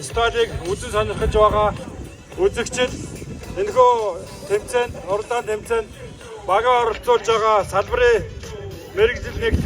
стадийг үзэн сонирхож байгаа үзэгчид энэхүү тэмцээнд уралдаан тэмцээнд багаа оролцуулж байгаа салбарын мэргэжил нэгт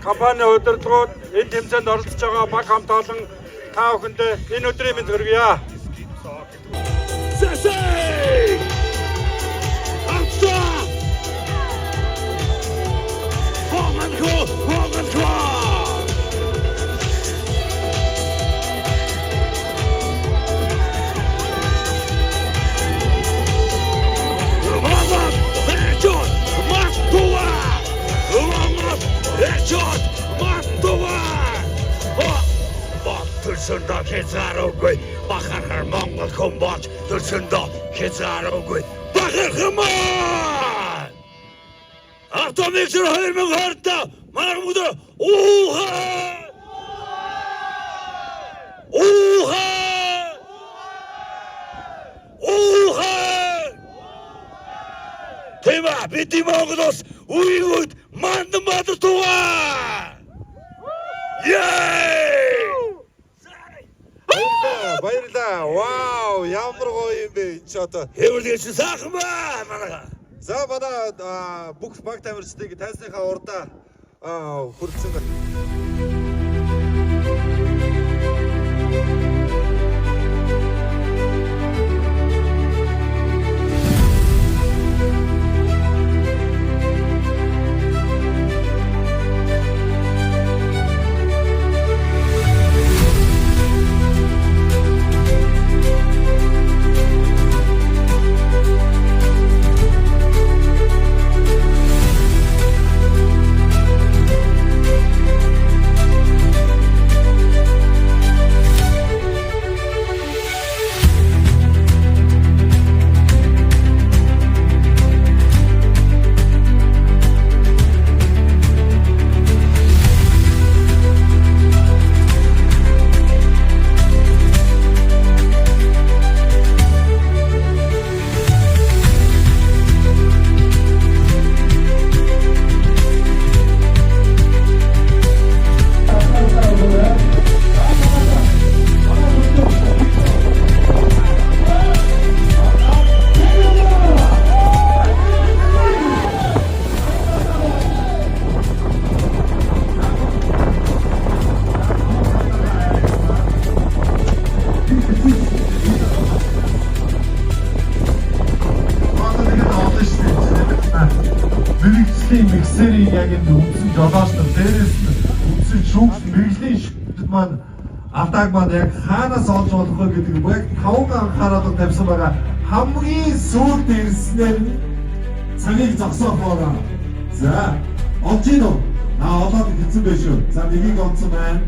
компани удирдлагууд энэ тэмцээнд оролцож байгаа баг хамт олон та бүхэндээ энэ өдрийн мэнд хүргье. Төрсөндөө хязгааргүй бахархар Монгол хүн болж төрсөндөө хязгааргүй бахархмаа автомиксер 2020 манай бүдэ Тэма бид Монголоос үеүүд мандан бадартугаа Баярлалаа. Вау, ямар гоё юм бэ энэ ч одоо. Хэвлэгч сайхан баа манайха. За манай бүх баг тамирчдыг тайсныхаа урдаа хүргэсэн байна. Миксерийн яг энэ үндсэн жолооч нар дээрээс нь үндсэн шүүгч мэрэгжлийн шүүгчд маань алдааг маань яг хаанаас олж болох вэ гэдэг нь яг таван анхаарал тавьсан байгаа. Хамгийн сүүлд ирснээр нь цагийг зогсоох байгаа. За, олж ийн үү? Олоод хэлсэн байх шүү. За, нэгийг онцсон байна.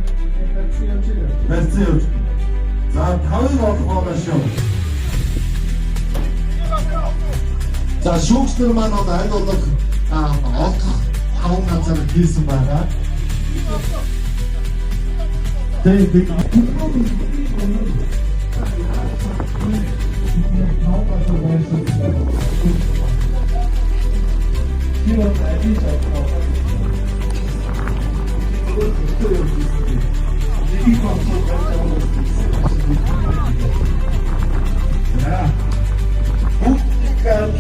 Барьсан явж. За, тавыг олох байгаа шүү. За, шүүгч нар маань аль болох олох таван газар хийсэн байгаа. Тэгээд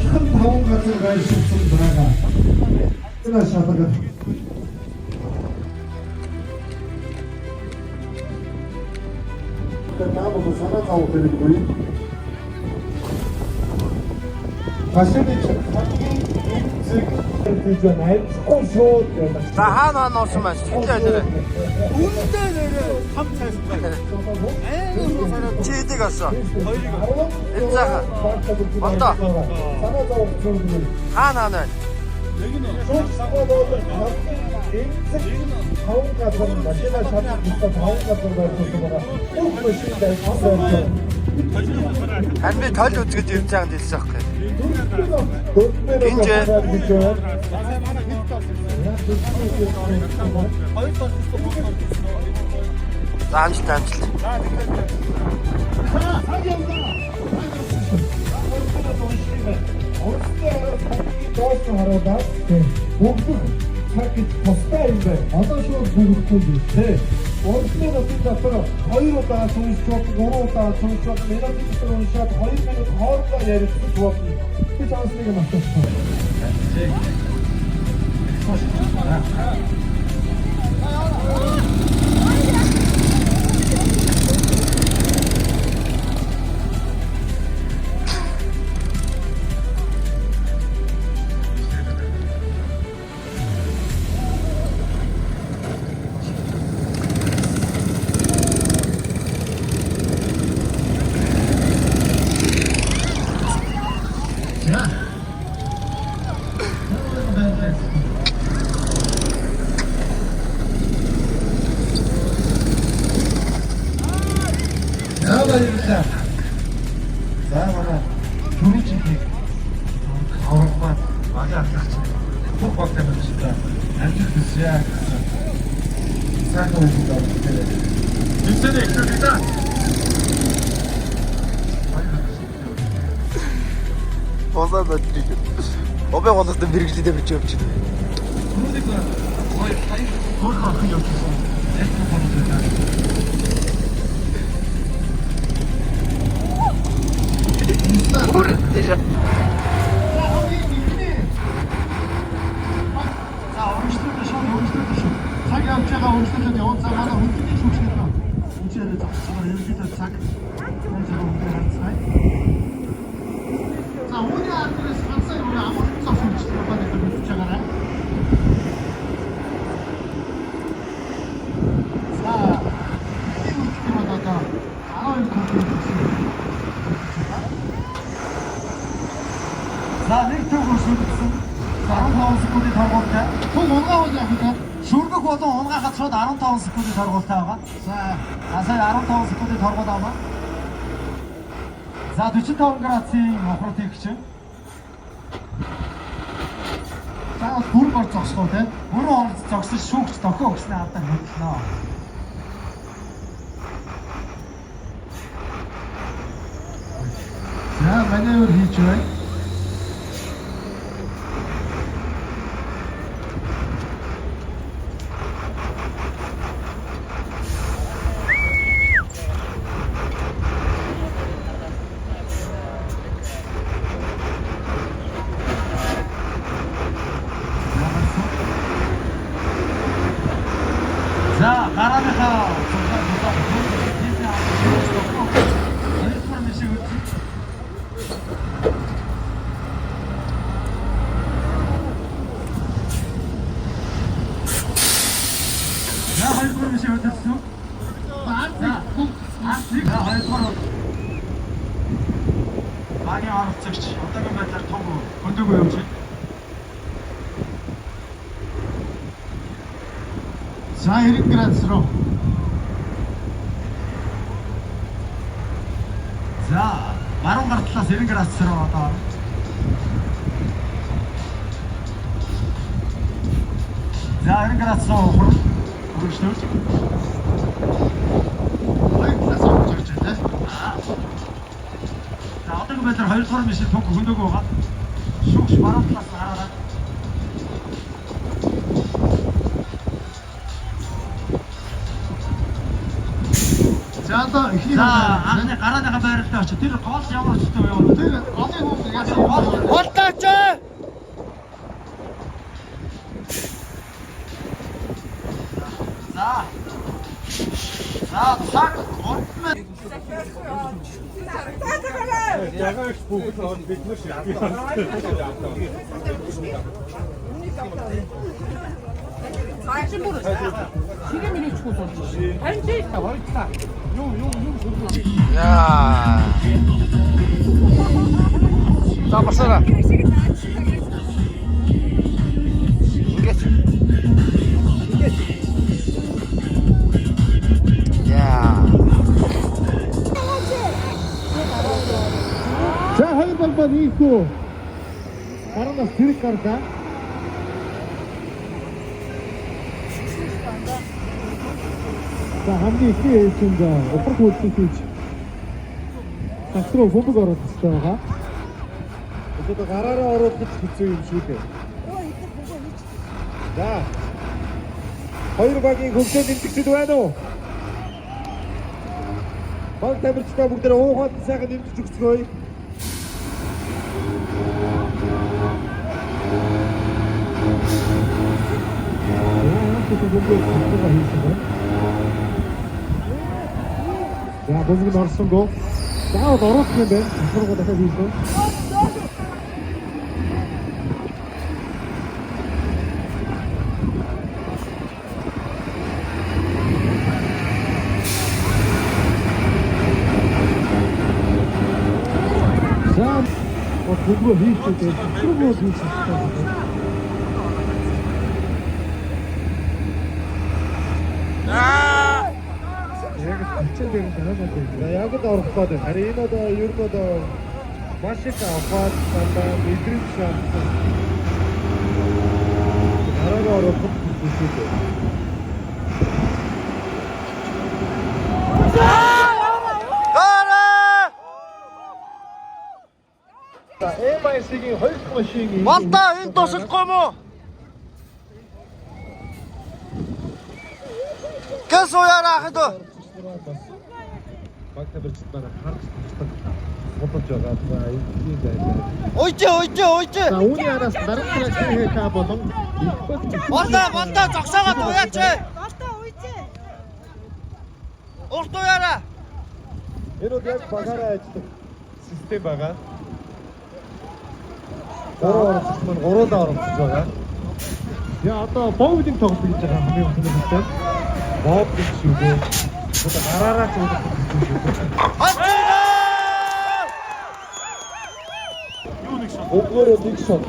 хэн таван газар байшинсан байгаа. Энэ шатаг. Наамаа санаа зовох хэрэггүй. Хашигч хамгийн зэрэг тийж найзгүй шууд байна. За хаана нуусан байна? Тинтэй нэрээ. Үүнтэй нэрээ хам цайсан байна. Чи эдэг олсон. Хоёрыг. Энэ цаахан. Бондоо. Санаа зовох зүйл. Хаана байна? Нэг нь Шууд санаа зовох таван газар машина шатах таван газар байсан байгаа. Бүх машин байсан. Харин би тойл үзгээд ирж байгааг хэлсэн аахгүй. Энд За амжилт. Бүгд цаг гэж тустай юм байна. Одоо шууд бүгдэхгүй дээ. Өөрсдөө дотор 2 удаа суулжууд, 3 удаа суулжууд, минут дотор уншаад 2 минут хоорондоо ярилцсан болно. Би цаасныг нь асуусан. баярлалаа. За манай түрүүчний аврагмаа багаарч бүх багтаа байна. Амжилт хүсье. Сайхан үйлдэл авах. Эцэг эхлүүлээ. Босоо бачих. Обе гоностой мэрэгчлээ бич явчих. Түрүүнийг хоёр хөрх явуулсан. Яг гоностой. Déjà. цаг явж байгаа үйлчлэлд явсан цаг манай хүндэний шүүгчнэр нь үчирээ зогсоор ерөнхийдөө цаг харцгаая. За үүний адрес ганцхан юу амар зогсоолчлоо байна гэж хэлж байгаарай. За энэ үйлчлэл одоо 12 компьютер за нэг төг өсөлдсөн 15 секундын торгуултай. Төг унгаа бол яг гэдэг шүргэх болон унгахад шууд 15 секундын торгуултай байгаа. За сая 15 секундын торгуул аваа. За 45 градусын мохротыг чинь. За бүр гор зогсгоо те. Бүрэн орж зогсон шүүгч тохио өгснээ авдаг хөдлөнө. За маневр хийж байна. За гарааныхаа багийн оролцогч одоогийн байдлаар том хөндөөгөө явж байна. За 90 градус руу. За баруун гар талаас 90 градус руу одоо. За 90 градус руу хөрвүүлж. Хоёр талаас орж ирж байна. За одоогийн байдлаар 2 дугаар мишин тог хөндөөгөө байгаа. Шүүгч баруун талаас гараад. За анхны гарааныхаа байралтай очиж тэр гол ямар ч төв яваа. Тэр голын хүн яасан голтаач. За. За цаг 3 минут. Ягаач бүгд он бид нар шилдэг. Цааш бүр шигэ мэлэчгүй болж байна. Харин тийм таварчлаа. Юу сүрдүү. Яа. За басара. Яа. За хоёр балбаа нийхүү. Гаранаас тэрэг гарда. За хамгийн ихний ээлжинд упрах үйлчлэл хийж тасруу бөмбөг оруулах хэрэгтэй байгаа. Одоо гараараа оруулах хэцүү юм шүү дээ. За хоёр багийн хөгжөөд тэмцэгчд байна уу? Баг тамирчтай бүгдээ уухад сайхан нэмж өгцгөөе. За бүгд нь орсонгүй. Заавал оруулах юм байна. Асаргуу дахиад хийлээ. За бүгд хийчихээ. Бүгд хийчихээ. Яг хэвчээ дээр танаад байна. Яг л орох гэдэг. Харин энэ одоо ер нь одоо маш их аваад байна. Мэдрэмж шаардсан. Хараа орох хэрэгтэй. За MIC-ийн 2 машиныг Балта энэ тусахгүй мó? Кэс уяраа хад. баг тавьчихсан байна. Харж бодож байгаа. За энэ байна. Уйж. За үүний араас дараагийн ХК болон Балта зогсоогоод уяач. Урт уяраа. энэ үг яг багаараа ажиллах систем байгаа. Гурван оролцож байгаа. Яа одоо боудинг тоглох гэж байгаа хамгийн өнөөдөр. Боудинг шүү дээ. Одоо гараараа ч уулах гэж шүү. Өгөөрөө нэг шот.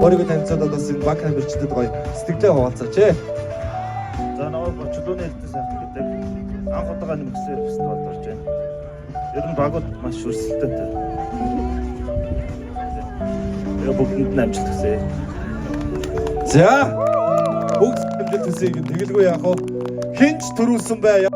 Өөрийгөө танилцаад бас энэ баг тамирчдад гоё сэтгэлээ хуваалцаач ээ. За намайг чулууны хэлтэй сайхан гэдэг анх удаага нэмэгсээр фестивалд орж байна. Ер нь багууд маш өрсөлдөөтэй. Яг бүгдэнд нь амжилт хүсье. За бүгд амжилт хүсье. Тэгэлгүй яах вэ? Хинч төрүүлсэн бай.